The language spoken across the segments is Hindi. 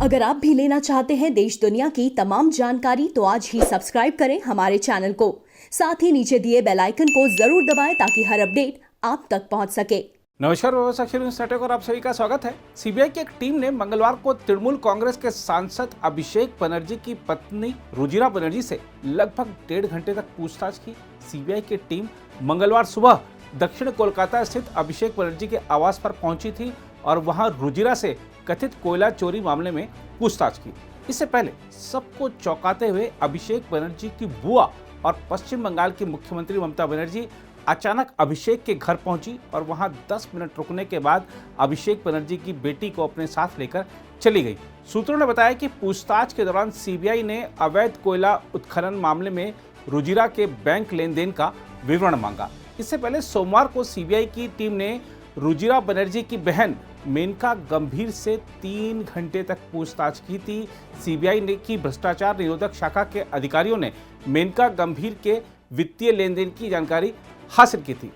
अगर आप भी लेना चाहते हैं देश दुनिया की तमाम जानकारी तो आज ही सब्सक्राइब करें हमारे चैनल को। साथ ही नीचे दिए बेल आइकन को जरूर दबाएं ताकि हर अपडेट आप तक पहुंच सके। नमस्कार, और आप सभी का स्वागत है। सीबीआई की एक टीम ने मंगलवार को तृणमूल कांग्रेस के सांसद अभिषेक बनर्जी की पत्नी रुजिरा बनर्जी से लगभग 1.5 घंटे तक पूछताछ की। सीबीआई की टीम मंगलवार सुबह दक्षिण कोलकाता स्थित अभिषेक बनर्जी के आवास पर पहुंची थी और वहां रुजिरा से कथित कोयला चोरी मामले में पूछताछ की। इससे पहले सबको चौंकाते हुए अभिषेक बनर्जी की बुआ और पश्चिम बंगाल की मुख्यमंत्री ममता बनर्जी अचानक अभिषेक के घर पहुंची और वहां 10 मिनट रुकने के बाद अभिषेक बनर्जी की बेटी को अपने साथ लेकर चली गई। सूत्रों ने बताया कि पूछताछ के दौरान सीबीआई ने अवैध कोयला उत्खनन मामले में रुजिरा के बैंक लेन देन का विवरण मांगा। इससे पहले सोमवार को सीबीआई की टीम ने रुजिरा बनर्जी की बहन मेनका गंभीर से 3 घंटे तक पूछताछ की थी। सीबीआई ने की भ्रष्टाचार निरोधक शाखा के अधिकारियों ने मेनका गंभीर के वित्तीय लेन देन की जानकारी हासिल की थी।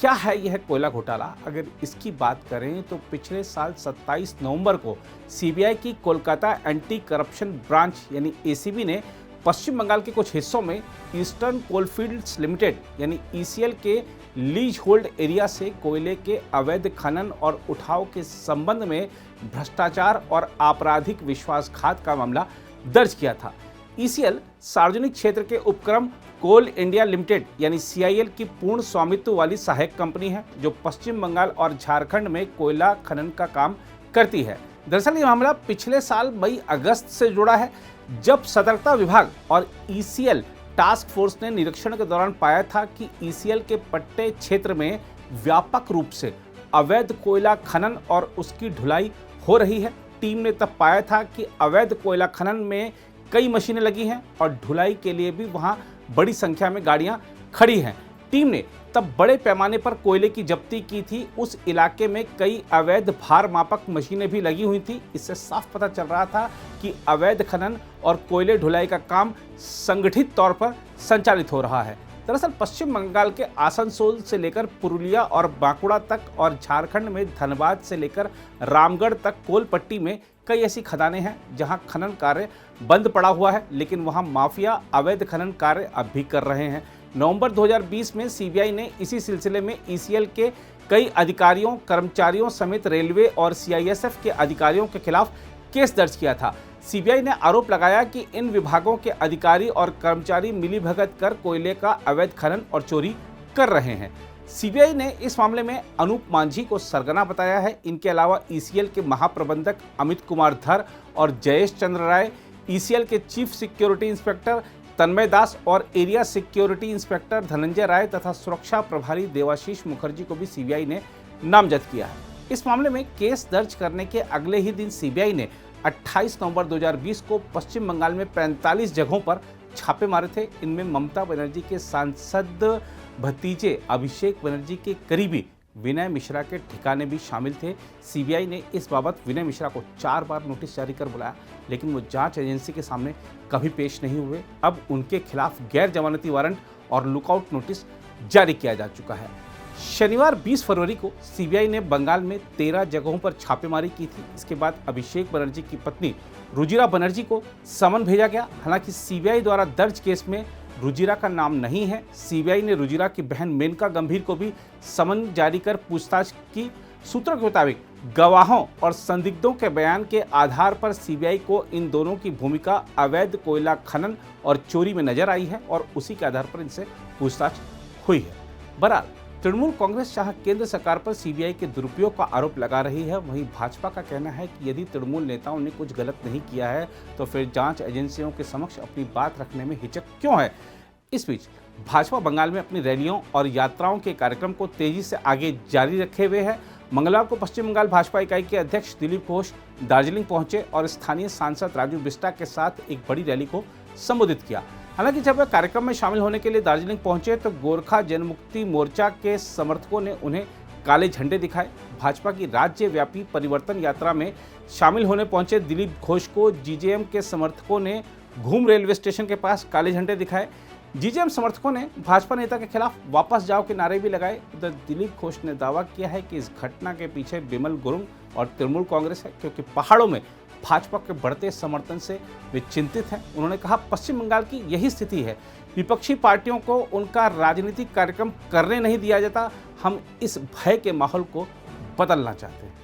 क्या है यह कोयला घोटाला? अगर इसकी बात करें तो पिछले साल 27 नवंबर को सीबीआई की कोलकाता एंटी करप्शन ब्रांच यानी एसीबी ने पश्चिम बंगाल के कुछ हिस्सों में ईस्टर्न कोलफील्ड्स लिमिटेड यानी ईसीएल के लीज होल्ड एरिया से कोयले के अवैध खनन और उठाव के संबंध में भ्रष्टाचार और आपराधिक विश्वासघात का मामला दर्ज किया था। ईसीएल सार्वजनिक क्षेत्र के उपक्रम कोल इंडिया लिमिटेड यानी सीआईएल की पूर्ण स्वामित्व वाली सहायक कंपनी है जो पश्चिम बंगाल और झारखंड में कोयला खनन का काम करती है। दरअसल ये मामला पिछले साल मई अगस्त से जुड़ा है, जब सतर्कता विभाग और ईसीएल टास्क फोर्स ने निरीक्षण के दौरान पाया था कि ईसीएल के पट्टे क्षेत्र में व्यापक रूप से अवैध कोयला खनन और उसकी ढुलाई हो रही है। टीम ने तब पाया था कि अवैध कोयला खनन में कई मशीनें लगी हैं और ढुलाई के लिए भी वहां बड़ी संख्या में गाड़ियां खड़ी हैं। टीम ने तब बड़े पैमाने पर कोयले की जब्ती की थी। उस इलाके में कई अवैध भार मापक मशीनें भी लगी हुई थी। इससे साफ पता चल रहा था कि अवैध खनन और कोयले ढुलाई का काम संगठित तौर पर संचालित हो रहा है। दरअसल पश्चिम बंगाल के आसनसोल से लेकर पुरुलिया और बांकुड़ा तक और झारखंड में धनबाद से लेकर रामगढ़ तक कोल पट्टी में कई ऐसी खदानें हैं जहां खनन कार्य बंद पड़ा हुआ है, लेकिन वहां माफिया अवैध खनन कार्य अब भी कर रहे हैं। नवंबर 2020 में सीबीआई ने इसी सिलसिले में ईसीएल के कई अधिकारियों, कर्मचारियों समेत रेलवे और सीआईएसएफ के अधिकारियों के खिलाफ केस दर्ज किया था। सीबीआई ने आरोप लगाया कि इन विभागों के अधिकारी और कर्मचारी मिलीभगत कर कोयले का अवैध खनन और चोरी कर रहे हैं। सीबीआई ने इस मामले में अनूप मांझी को सरगना बताया है। इनके अलावा ईसीएल के महाप्रबंधक अमित कुमार धर और जयेश चंद्र राय, ईसीएल के चीफ सिक्योरिटी इंस्पेक्टर तन्मय दास और एरिया सिक्योरिटी इंस्पेक्टर धनंजय राय तथा सुरक्षा प्रभारी देवाशीष मुखर्जी को भी सीबीआई ने नामजद किया है। इस मामले में केस दर्ज करने के अगले ही दिन सीबीआई ने 28 नवंबर 2020 को पश्चिम बंगाल में 45 जगहों पर छापे मारे थे। इनमें ममता बनर्जी के सांसद भतीजे अभिषेक बनर्जी के करीबी विनय मिश्रा के ठिकाने भी शामिल थे। सीबीआई ने इस बाबत विनय मिश्रा को 4 बार नोटिस जारी कर बुलाया, लेकिन वो जांच एजेंसी के सामने कभी पेश नहीं हुए। अब उनके खिलाफ गैर जमानती वारंट और लुकआउट नोटिस जारी किया जा चुका है। शनिवार 20 फरवरी को सीबीआई ने बंगाल में 13 जगहों पर छापेमारी की थी। इसके बाद अभिषेक बनर्जी की पत्नी रुजिरा बनर्जी को समन भेजा गया। हालांकि सीबीआई द्वारा दर्ज केस में रुजिरा का नाम नहीं है। सीबीआई ने रुजिरा की बहन मेनका गंभीर को भी समन जारी कर पूछताछ की। सूत्रों के मुताबिक गवाहों और संदिग्धों के बयान के आधार पर सीबीआई को इन दोनों की भूमिका अवैध कोयला खनन और चोरी में नजर आई है और उसी के आधार पर इनसे पूछताछ हुई है। बहरहाल तृणमूल कांग्रेस चाहे केंद्र सरकार पर सीबीआई के दुरुपयोग का आरोप लगा रही है, वहीं भाजपा का कहना है कि यदि तृणमूल नेताओं ने कुछ गलत नहीं किया है तो फिर जांच एजेंसियों के समक्ष अपनी बात रखने में हिचक क्यों है। इस बीच भाजपा बंगाल में अपनी रैलियों और यात्राओं के कार्यक्रम को तेजी से आगे जारी रखे हुए है। मंगलवार को पश्चिम बंगाल भाजपा इकाई के अध्यक्ष दिलीप घोष दार्जिलिंग पहुंचे और स्थानीय सांसद राजू बिस्टा के साथ एक बड़ी रैली को संबोधित किया। हालांकि जब वे कार्यक्रम में शामिल होने के लिए दार्जिलिंग पहुंचे तो गोरखा जनमुक्ति मोर्चा के समर्थकों ने उन्हें काले झंडे दिखाए। भाजपा की राज्यव्यापी परिवर्तन यात्रा में शामिल होने पहुंचे दिलीप घोष को जीजेएम के समर्थकों ने घूम रेलवे स्टेशन के पास काले झंडे दिखाए। जीजेएम समर्थकों ने भाजपा नेता के खिलाफ वापस जाओ के नारे भी लगाए। उधर दिलीप घोष ने दावा किया है कि इस घटना के पीछे बिमल गुरुंग और तृणमूल कांग्रेस है, क्योंकि पहाड़ों में भाजपा के बढ़ते समर्थन से वे चिंतित हैं। उन्होंने कहा, पश्चिम बंगाल की यही स्थिति है, विपक्षी पार्टियों को उनका राजनीतिक कार्यक्रम करने नहीं दिया जाता। हम इस भय के माहौल को बदलना चाहते हैं।